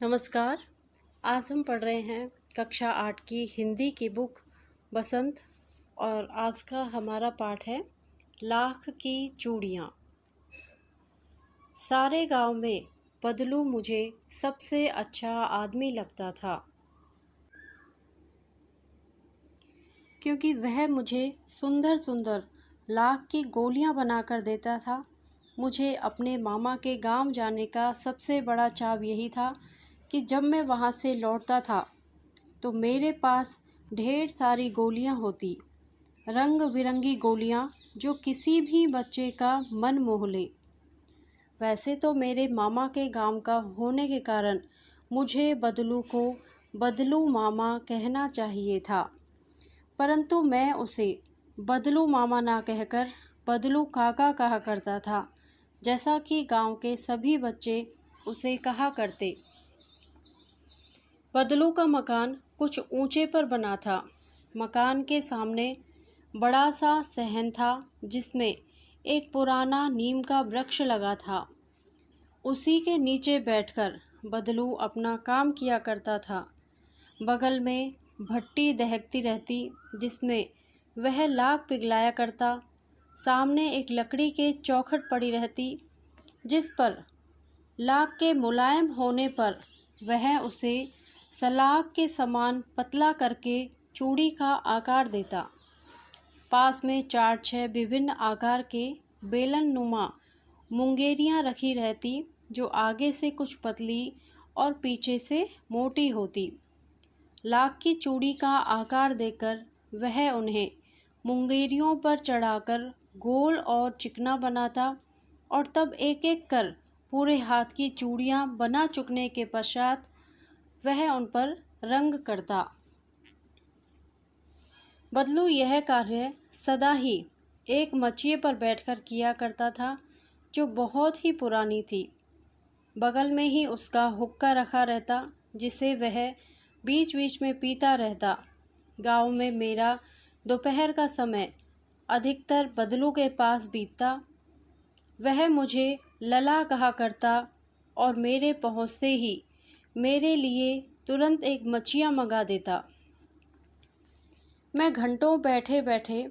नमस्कार। आज हम पढ़ रहे हैं कक्षा 8 की हिंदी की बुक बसंत और आज का हमारा पाठ है लाख की चूड़ियाँ। सारे गांव में बदलू मुझे सबसे अच्छा आदमी लगता था, क्योंकि वह मुझे सुंदर सुंदर लाख की गोलियां बनाकर देता था। मुझे अपने मामा के गांव जाने का सबसे बड़ा चाव यही था कि जब मैं वहां से लौटता था तो मेरे पास ढेर सारी गोलियां होती, रंग बिरंगी गोलियां जो किसी भी बच्चे का मन मोह ले। वैसे तो मेरे मामा के गांव का होने के कारण मुझे बदलू को बदलू मामा कहना चाहिए था, परंतु मैं उसे बदलू मामा ना कहकर बदलू काका कहा करता था, जैसा कि गांव के सभी बच्चे उसे कहा करते। बदलू का मकान कुछ ऊंचे पर बना था। मकान के सामने बड़ा सा सहन था जिसमें एक पुराना नीम का वृक्ष लगा था। उसी के नीचे बैठकर बदलू अपना काम किया करता था। बगल में भट्टी दहकती रहती जिसमें वह लाख पिघलाया करता। सामने एक लकड़ी के चौखट पड़ी रहती जिस पर लाख के मुलायम होने पर वह उसे सलाख के समान पतला करके चूड़ी का आकार देता। पास में 4-6 विभिन्न आकार के बेलन नुमा मुंगेरियां रखी रहती जो आगे से कुछ पतली और पीछे से मोटी होती। लाख की चूड़ी का आकार देकर वह उन्हें मुंगेरियों पर चढ़ाकर गोल और चिकना बनाता और तब एक एक कर पूरे हाथ की चूड़ियां बना चुकने के पश्चात वह उन पर रंग करता। बदलू यह कार्य सदा ही एक मचिए पर बैठकर किया करता था जो बहुत ही पुरानी थी। बगल में ही उसका हुक्का रखा रहता जिसे वह बीच बीच में पीता रहता। गांव में मेरा दोपहर का समय अधिकतर बदलू के पास बीतता। वह मुझे लला कहा करता और मेरे पहुँचते ही मेरे लिए तुरंत एक मछिया मंगा देता। मैं घंटों बैठे बैठे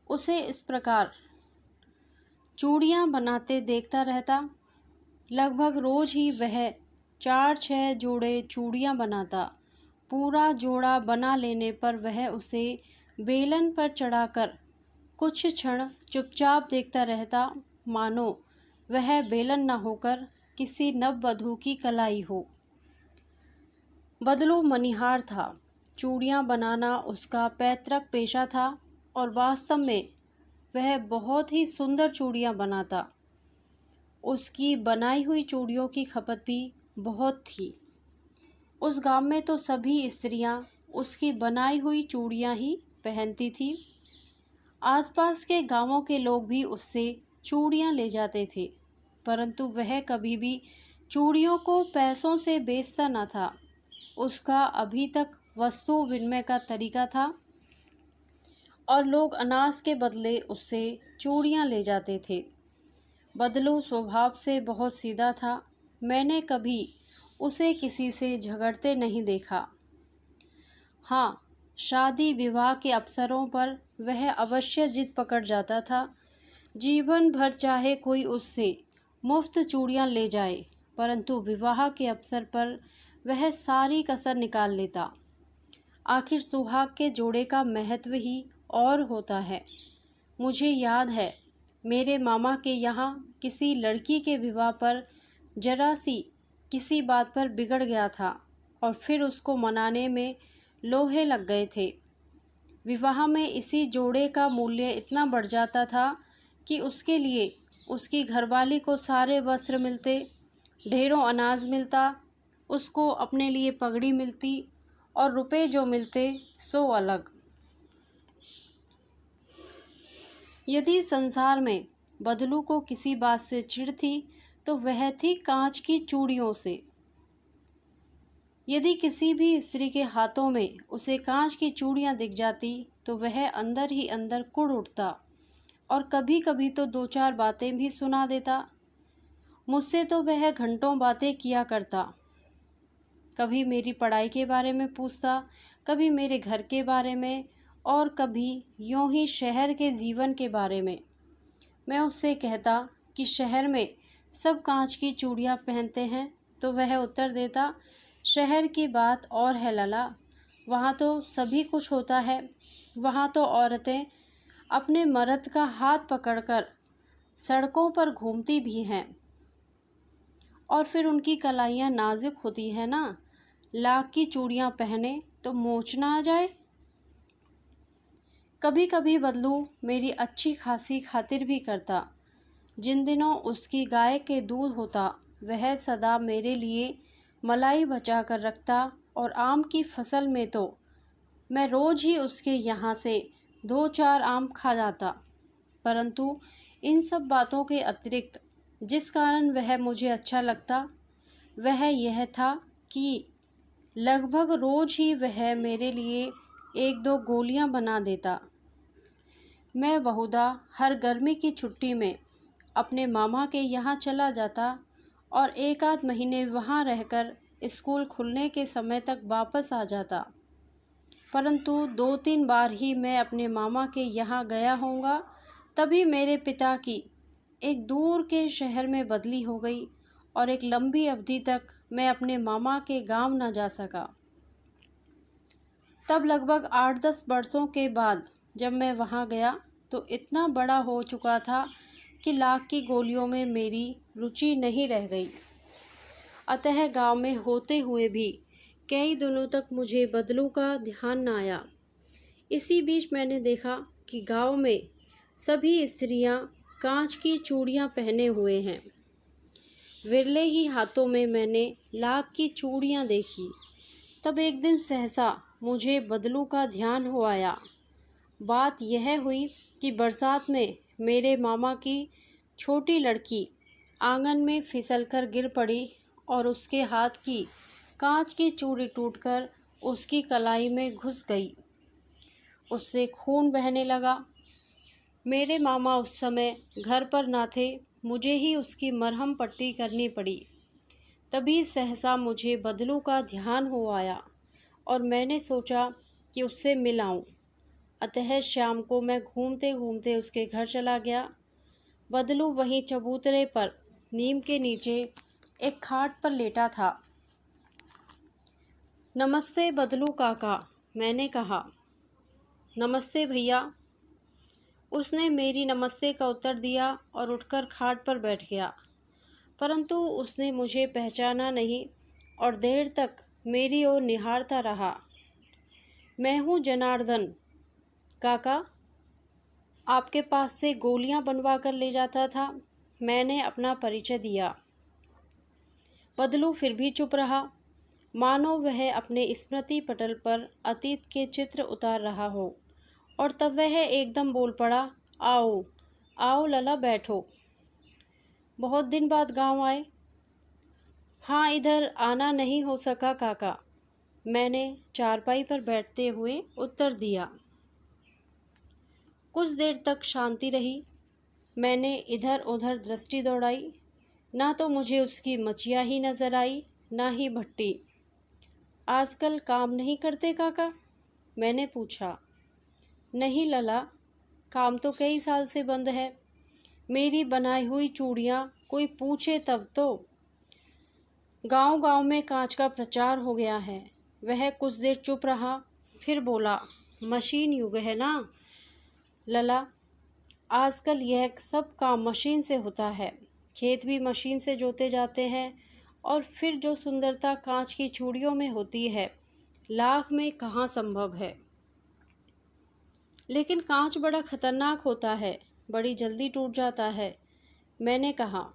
उसे इस प्रकार चूड़ियाँ बनाते देखता रहता। लगभग रोज ही वह 4-6 जोड़े चूड़ियाँ बनाता। पूरा जोड़ा बना लेने पर वह उसे बेलन पर चढ़ाकर कुछ क्षण चुपचाप देखता रहता, मानो वह बेलन न होकर किसी नववधू की कलाई हो। बदलू मनिहार था। चूड़ियाँ बनाना उसका पैतृक पेशा था और वास्तव में वह बहुत ही सुंदर चूड़ियाँ बनाता। उसकी बनाई हुई चूड़ियों की खपत भी बहुत थी। उस गांव में तो सभी स्त्रियां उसकी बनाई हुई चूड़ियाँ ही पहनती थी। आसपास के गांवों के लोग भी उससे चूड़ियाँ ले जाते थे, परंतु वह कभी भी चूड़ियों को पैसों से बेचता न था। उसका अभी तक वस्तु विनिमय का तरीका था और लोग अनाज के बदले उससे चूड़ियाँ ले जाते थे। बदलू स्वभाव से बहुत सीधा था। मैंने कभी उसे किसी से झगड़ते नहीं देखा। हाँ, शादी विवाह के अवसरों पर वह अवश्य जिद पकड़ जाता था। जीवन भर चाहे कोई उससे मुफ्त चूड़ियाँ ले जाए, परंतु विवाह के अवसर पर वह सारी कसर निकाल लेता। आखिर सुहाग के जोड़े का महत्व ही और होता है। मुझे याद है मेरे मामा के यहाँ किसी लड़की के विवाह पर जरा सी किसी बात पर बिगड़ गया था और फिर उसको मनाने में लोहे लग गए थे। विवाह में इसी जोड़े का मूल्य इतना बढ़ जाता था कि उसके लिए उसकी घरवाली को सारे वस्त्र मिलते, ढेरों अनाज मिलता, उसको अपने लिए पगड़ी मिलती और रुपए जो मिलते सो अलग। यदि संसार में बदलू को किसी बात से चिढ़ थी तो वह थी कांच की चूड़ियों से। यदि किसी भी स्त्री के हाथों में उसे कांच की चूड़ियाँ दिख जाती तो वह अंदर ही अंदर कुढ़ उठता और कभी कभी तो 2-4 बातें भी सुना देता। मुझसे तो वह घंटों बातें किया करता। कभी मेरी पढ़ाई के बारे में पूछता, कभी मेरे घर के बारे में और कभी यूं ही शहर के जीवन के बारे में। मैं उससे कहता कि शहर में सब कांच की चूड़ियां पहनते हैं, तो वह उत्तर देता, शहर की बात और है लला, वहाँ तो सभी कुछ होता है। वहाँ तो औरतें अपने मर्द का हाथ पकड़कर सड़कों पर घूमती भी हैं, और फिर उनकी कलाइयाँ नाजुक होती है ना, लाख की चूड़ियाँ पहने तो मोच ना आ जाए। कभी कभी बदलू मेरी अच्छी खासी खातिर भी करता। जिन दिनों उसकी गाय के दूध होता, वह सदा मेरे लिए मलाई बचा कर रखता, और आम की फसल में तो मैं रोज ही उसके यहाँ से 2-4 आम खा जाता। परंतु इन सब बातों के अतिरिक्त जिस कारण वह मुझे अच्छा लगता, वह यह था कि लगभग रोज ही वह मेरे लिए 1-2 गोलियां बना देता। मैं बहुधा हर गर्मी की छुट्टी में अपने मामा के यहाँ चला जाता और 1-आध महीने वहाँ रहकर स्कूल खुलने के समय तक वापस आ जाता। परंतु 2-3 बार ही मैं अपने मामा के यहाँ गया होऊंगा, तभी मेरे पिता की एक दूर के शहर में बदली हो गई और एक लंबी अवधि तक मैं अपने मामा के गांव न जा सका। तब लगभग 8-10 वर्षों के बाद जब मैं वहाँ गया, तो इतना बड़ा हो चुका था कि लाख की गोलियों में मेरी रुचि नहीं रह गई। अतः गांव में होते हुए भी कई दिनों तक मुझे बदलू का ध्यान न आया। इसी बीच मैंने देखा कि गांव में सभी स्त्रियां कांच की चूड़ियां पहने हुए हैं। विरले ही हाथों में मैंने लाख की चूड़ियां देखी। तब एक दिन सहसा मुझे बदलू का ध्यान हो आया। बात यह हुई कि बरसात में मेरे मामा की छोटी लड़की आंगन में फिसलकर गिर पड़ी और उसके हाथ की कांच की चूड़ी टूटकर उसकी कलाई में घुस गई। उससे खून बहने लगा। मेरे मामा उस समय घर पर ना थे, मुझे ही उसकी मरहम पट्टी करनी पड़ी। तभी सहसा मुझे बदलू का ध्यान हो आया और मैंने सोचा कि उससे मिल आऊं। अतः शाम को मैं घूमते घूमते उसके घर चला गया। बदलू वहीं चबूतरे पर नीम के नीचे एक खाट पर लेटा था। नमस्ते बदलू काका, मैंने कहा। नमस्ते भैया। उसने मेरी नमस्ते का उत्तर दिया और उठकर खाट पर बैठ गया, परंतु उसने मुझे पहचाना नहीं और देर तक मेरी ओर निहारता रहा। मैं हूँ जनार्दन काका, आपके पास से गोलियां बनवा कर ले जाता था। मैंने अपना परिचय दिया। बदलू फिर भी चुप रहा, मानो वह अपने स्मृति पटल पर अतीत के चित्र उतार रहा हो। और तब वह एकदम बोल पड़ा, आओ आओ लला, बैठो। बहुत दिन बाद गांव आए? हाँ, इधर आना नहीं हो सका काका, मैंने चारपाई पर बैठते हुए उत्तर दिया। कुछ देर तक शांति रही। मैंने इधर उधर दृष्टि दौड़ाई, ना तो मुझे उसकी मचिया ही नजर आई, ना ही भट्टी। आजकल काम नहीं करते काका? मैंने पूछा। नहीं लला, काम तो कई साल से बंद है। मेरी बनाई हुई चूड़ियाँ कोई पूछे तब तो। गांव गांव में कांच का प्रचार हो गया है। वह कुछ देर चुप रहा, फिर बोला, मशीन युग है ना लला, आजकल यह सब काम मशीन से होता है। खेत भी मशीन से जोते जाते हैं, और फिर जो सुंदरता कांच की चूड़ियों में होती है, लाख में कहाँ संभव है। लेकिन कांच बड़ा खतरनाक होता है, बड़ी जल्दी टूट जाता है, मैंने कहा।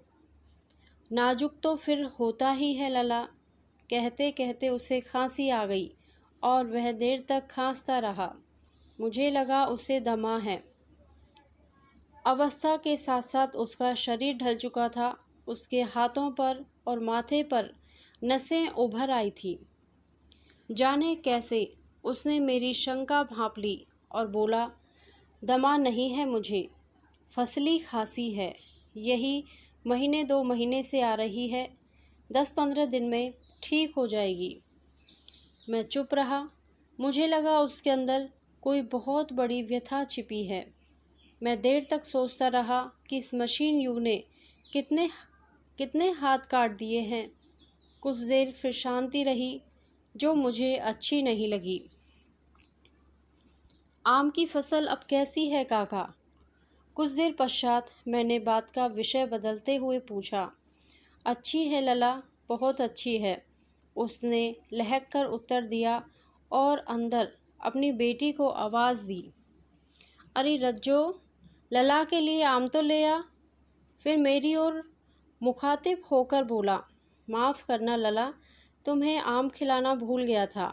नाजुक तो फिर होता ही है लला। कहते कहते उसे खांसी आ गई और वह देर तक खांसता रहा। मुझे लगा उसे दमा है। अवस्था के साथ साथ उसका शरीर ढल चुका था। उसके हाथों पर और माथे पर नसें उभर आई थी। जाने कैसे उसने मेरी शंका भांप ली और बोला, दमा नहीं है मुझे, फसली खांसी है। यही 1-2 महीने से आ रही है। 10-15 दिन में ठीक हो जाएगी। मैं चुप रहा। मुझे लगा उसके अंदर कोई बहुत बड़ी व्यथा छिपी है। मैं देर तक सोचता रहा कि इस मशीन युग ने कितने कितने हाथ काट दिए हैं। कुछ देर फिर शांति रही, जो मुझे अच्छी नहीं लगी। आम की फसल अब कैसी है काका? कुछ देर पश्चात मैंने बात का विषय बदलते हुए पूछा। अच्छी है लला, बहुत अच्छी है, उसने लहक कर उत्तर दिया और अंदर अपनी बेटी को आवाज़ दी। अरे रज्जो, लला के लिए आम तो ले आ। फिर मेरी ओर मुखातिब होकर बोला, माफ़ करना लला, तुम्हें आम खिलाना भूल गया था।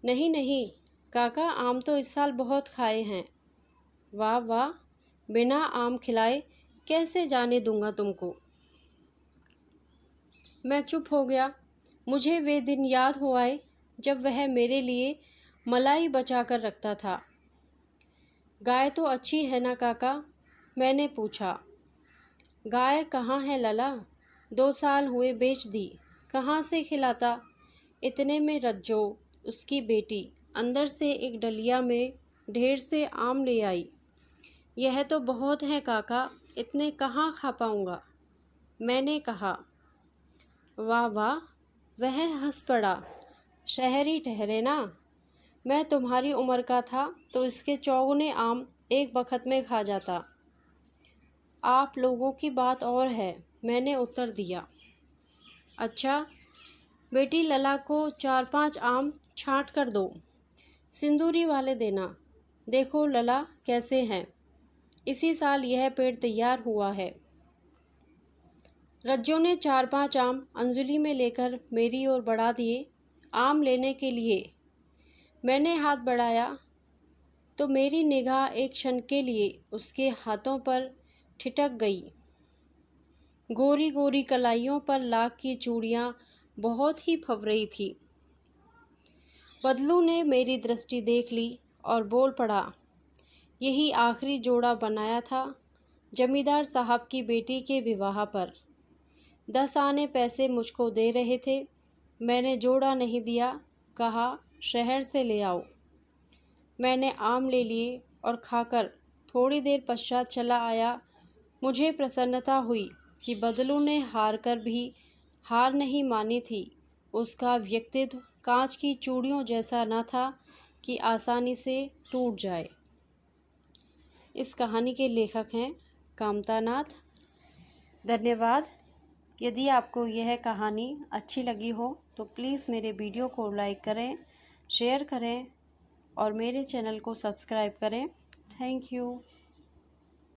नहीं नहीं काका, आम तो इस साल बहुत खाए हैं। वाह वाह, बिना आम खिलाए कैसे जाने दूंगा तुमको। मैं चुप हो गया। मुझे वे दिन याद हो आए जब वह मेरे लिए मलाई बचा कर रखता था। गाय तो अच्छी है ना काका? मैंने पूछा। गाय कहाँ है लला? 2 साल हुए बेच दी, कहाँ से खिलाता। इतने में रज्जो, उसकी बेटी, अंदर से एक डलिया में ढेर से आम ले आई। यह तो बहुत है काका, इतने कहाँ खा पाऊँगा, मैंने कहा। वाह वाह, वह हंस पड़ा। शहरी ठहरे ना, मैं तुम्हारी उम्र का था तो इसके चौगुने आम एक बखत में खा जाता। आप लोगों की बात और है, मैंने उत्तर दिया। अच्छा, बेटी लला को 4-5 आम छाँट कर दो, सिंदूरी वाले देना। देखो लला कैसे हैं, इसी साल यह पेड़ तैयार हुआ है। रज्जो ने 4-5 आम अंजुली में लेकर मेरी ओर बढ़ा दिए। आम लेने के लिए मैंने हाथ बढ़ाया तो मेरी निगाह एक क्षण के लिए उसके हाथों पर ठिठक गई। गोरी गोरी कलाइयों पर लाख की चूड़ियाँ बहुत ही फव रही थी। बदलू ने मेरी दृष्टि देख ली और बोल पड़ा, यही आखिरी जोड़ा बनाया था जमींदार साहब की बेटी के विवाह पर। 10 आने पैसे मुझको दे रहे थे, मैंने जोड़ा नहीं दिया, कहा शहर से ले आओ। मैंने आम ले लिए और खाकर थोड़ी देर पश्चात चला आया। मुझे प्रसन्नता हुई कि बदलू ने हार कर भी हार नहीं मानी थी। उसका व्यक्तित्व कांच की चूड़ियों जैसा न था कि आसानी से टूट जाए। इस कहानी के लेखक हैं कामता नाथ। धन्यवाद। यदि आपको यह कहानी अच्छी लगी हो तो प्लीज़ मेरे वीडियो को लाइक करें, शेयर करें और मेरे चैनल को सब्सक्राइब करें। Thank you.